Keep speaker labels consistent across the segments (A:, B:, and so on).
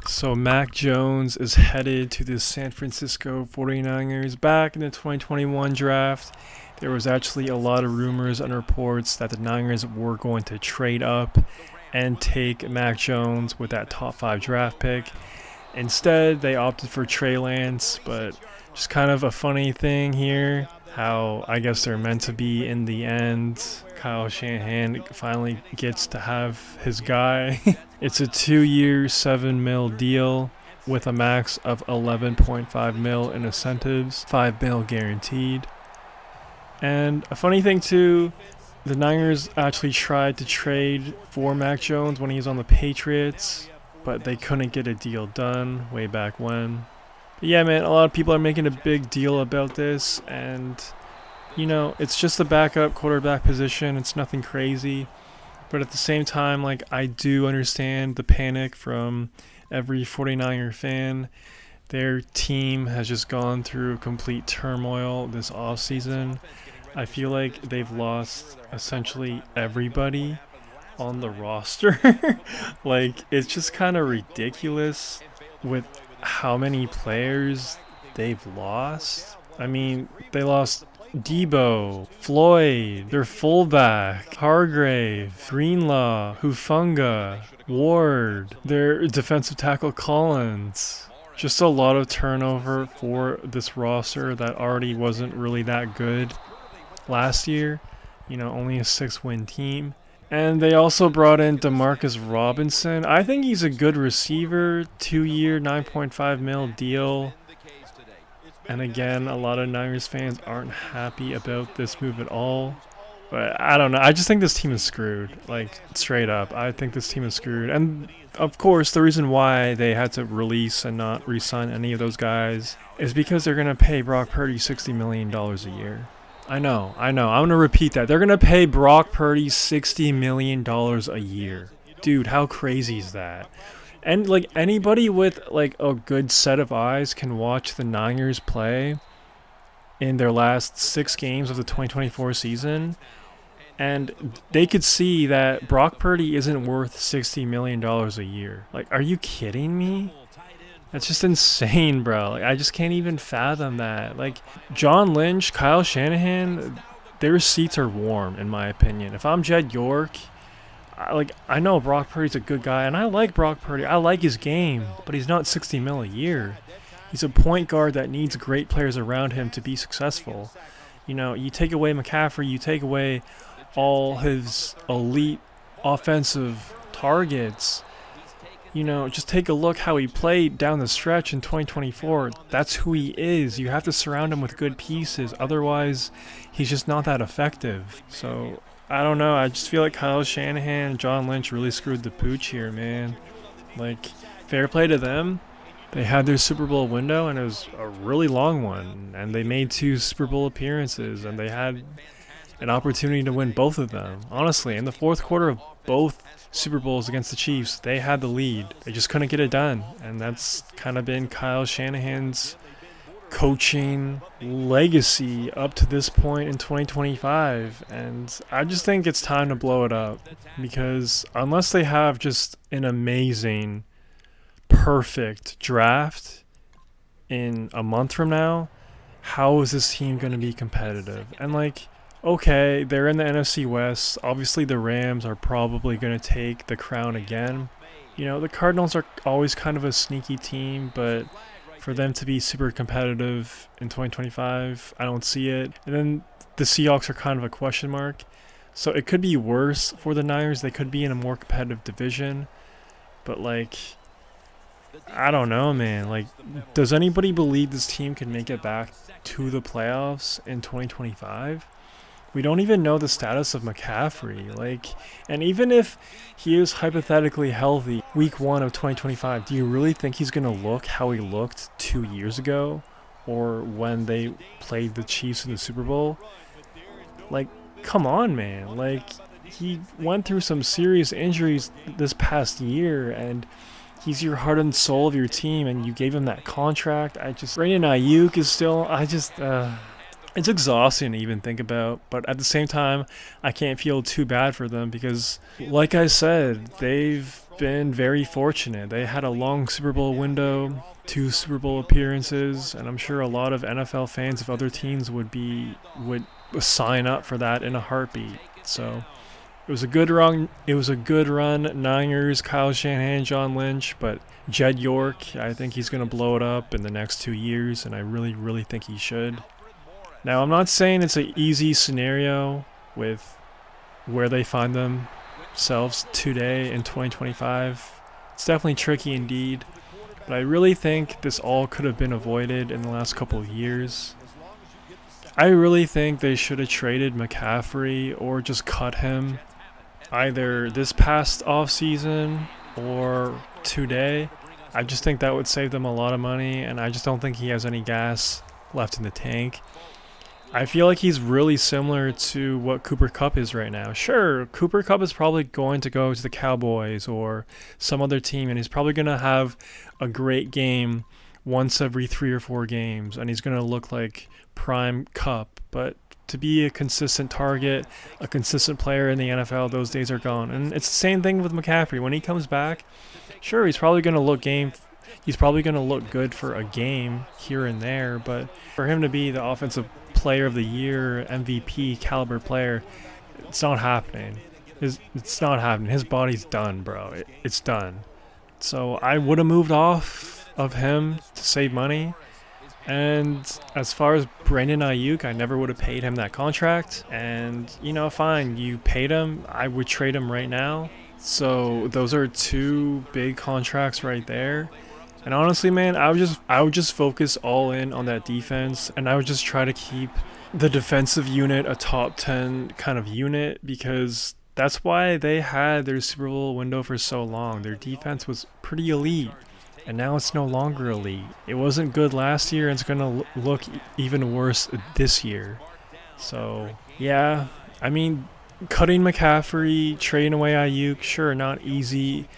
A: So Mac Jones is headed to the San Francisco 49ers. Back in the 2021 draft, there was actually a lot of rumors and reports that the Niners were going to trade up and take Mac Jones with that top 5 draft pick. Instead, they opted for Trey Lance, but just kind of a funny thing here, how I guess they're meant to be in the end. Kyle Shanahan finally gets to have his guy. It's a 2-year, $7 million deal with a max of $11.5 million in incentives, $5 million guaranteed. And a funny thing too, the Niners actually tried to trade for Mac Jones when he was on the Patriots, but they couldn't get a deal done way back when. But yeah, man, a lot of people are making a big deal about this, and it's just a backup quarterback position. It's nothing crazy. But at the same time, I do understand the panic from every 49er fan. Their team has just gone through complete turmoil this offseason. I feel like they've lost essentially everybody on the roster. It's just kind of ridiculous with how many players they've lost. I mean, they lost Debo, Floyd, their fullback, Hargrave, Greenlaw, Hufunga, Ward, their defensive tackle Collins. Just a lot of turnover for this roster that already wasn't really that good last year. Only a 6-win team. And they also brought in Demarcus Robinson. I think he's a good receiver. 2-year, $9.5 million deal. And again, a lot of Niners fans aren't happy about this move at all. But I don't know. I just think this team is screwed. Straight up. I think this team is screwed. And of course, the reason why they had to release and not re-sign any of those guys is because they're going to pay Brock Purdy $60 million a year. I know. I'm going to repeat that. They're going to pay Brock Purdy $60 million a year. Dude, how crazy is that? And anybody with a good set of eyes can watch the Niners play in their last 6 games of the 2024 season, and they could see that Brock Purdy isn't worth $60 million a year. Are you kidding me? That's just insane, bro. I just can't even fathom that. John Lynch, Kyle Shanahan, their seats are warm, in my opinion. If I'm Jed York, I know Brock Purdy's a good guy, and I like Brock Purdy. I like his game, but he's not $60 million a year. He's a point guard that needs great players around him to be successful. You take away McCaffrey, you take away all his elite offensive targets. Just take a look how he played down the stretch in 2024. That's who he is. You have to surround him with good pieces. Otherwise, he's just not that effective. So, I don't know. I just feel like Kyle Shanahan and John Lynch really screwed the pooch here, man. Fair play to them. They had their Super Bowl window, and it was a really long one. And they made 2 Super Bowl appearances, and they had an opportunity to win both of them. Honestly, in the fourth quarter of both Super Bowls against the Chiefs, they had the lead. They just couldn't get it done. And that's kind of been Kyle Shanahan's coaching legacy up to this point in 2025, and I just think it's time to blow it up, because unless they have just an amazing, perfect draft in a month from now, how is this team going to be competitive? And okay, they're in the NFC West. Obviously the Rams are probably going to take the crown again. The Cardinals are always kind of a sneaky team, but for them to be super competitive in 2025, I don't see it. And then the Seahawks are kind of a question mark. So it could be worse for the Niners. They could be in a more competitive division. But I don't know, man. Does anybody believe this team can make it back to the playoffs in 2025? We don't even know the status of McCaffrey. And even if he is hypothetically healthy week 1 of 2025, do you really think he's going to look how he looked 2 years ago, or when they played the Chiefs in the Super Bowl? Come on, man. He went through some serious injuries this past year, and he's your heart and soul of your team, and you gave him that contract. Brandon Ayuk is still, it's exhausting to even think about, but at the same time, I can't feel too bad for them because, like I said, they've been very fortunate. They had a long Super Bowl window, 2 Super Bowl appearances, and I'm sure a lot of NFL fans of other teams would sign up for that in a heartbeat. So it was a good run. It was a good run. Niners, Kyle Shanahan, John Lynch, but Jed York, I think he's going to blow it up in the next 2 years, and I really, really think he should. Now, I'm not saying it's an easy scenario with where they find themselves today in 2025. It's definitely tricky indeed, but I really think this all could have been avoided in the last couple of years. I really think they should have traded McCaffrey or just cut him either this past offseason or today. I just think that would save them a lot of money, and I just don't think he has any gas left in the tank. I feel like he's really similar to what Cooper Kupp is right now. Sure, Cooper Kupp is probably going to go to the Cowboys or some other team, and he's probably going to have a great game once every 3 or 4 games, and he's going to look like prime Kupp. But to be a consistent target, a consistent player in the NFL, those days are gone. And it's the same thing with McCaffrey. When he comes back, sure, he's probably going to look good for a game here and there, but for him to be the offensive player of the year, MVP caliber player, it's not happening. It's not happening. His body's done, bro. It's done. So I would have moved off of him to save money. And as far as Brandon Ayuk, I never would have paid him that contract. And, fine, you paid him. I would trade him right now. So those are 2 big contracts right there. And honestly, man, I would just focus all in on that defense, and I would just try to keep the defensive unit a top 10 kind of unit, because that's why they had their Super Bowl window for so long. Their defense was pretty elite, and now it's no longer elite. It wasn't good last year, and it's going to look even worse this year. So, yeah, I mean, cutting McCaffrey, trading away Ayuk, sure, not easy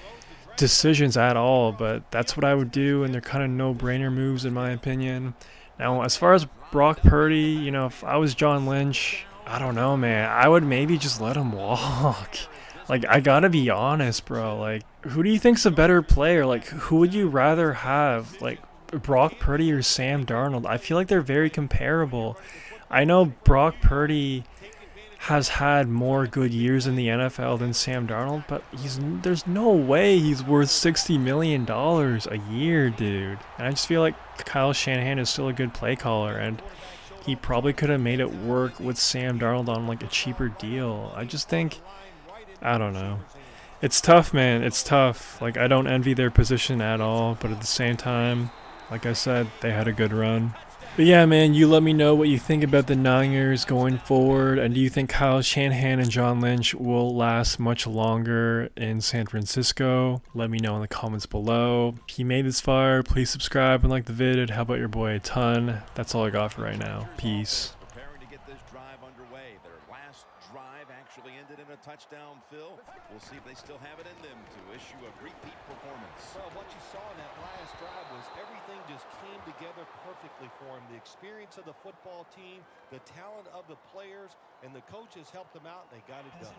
A: decisions at all, but that's what I would do, and they're kind of no-brainer moves in my opinion. Now, as far as Brock Purdy, if I was John Lynch, I don't know, man. I would maybe just let him walk. Like, I gotta be honest, bro. Like, who do you think's a better player? Like, who would you rather have? Like, Brock Purdy or Sam Darnold? I feel like they're very comparable. I know Brock Purdy has had more good years in the NFL than Sam Darnold, but there's no way he's worth $60 million a year, dude. And I just feel like Kyle Shanahan is still a good play caller, and he probably could have made it work with Sam Darnold on like a cheaper deal. I just think, I don't know. It's tough, man. It's tough. Like, I don't envy their position at all, but at the same time, like I said, they had a good run. But yeah, man, you let me know what you think about the Niners going forward, and do you think Kyle Shanahan and John Lynch will last much longer in San Francisco? Let me know in the comments below. If you made this far, please subscribe and like the vid. It'd help out your boy a ton. That's all I got for right now. Peace.
B: Preparing to get this drive underway. Their last drive actually ended in a touchdown, Phil. We'll see if they still have it in them to issue a repeat performance.
C: Well, what you saw in that last drive was everything just came together perfectly for him. The experience of the football team, the talent of the players, and the coaches helped them out, and they got it done.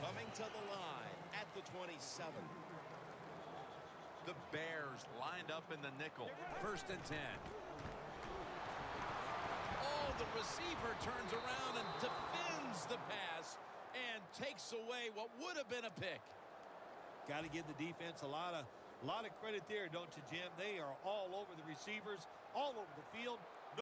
B: Coming to the line at the 27. The Bears lined up in the nickel. 1st and 10. Oh, the receiver turns around and defends the pass and takes away what would have been a pick.
C: Got to give the defense a lot of credit there, don't you, Jim? They are all over the receivers, all over the field.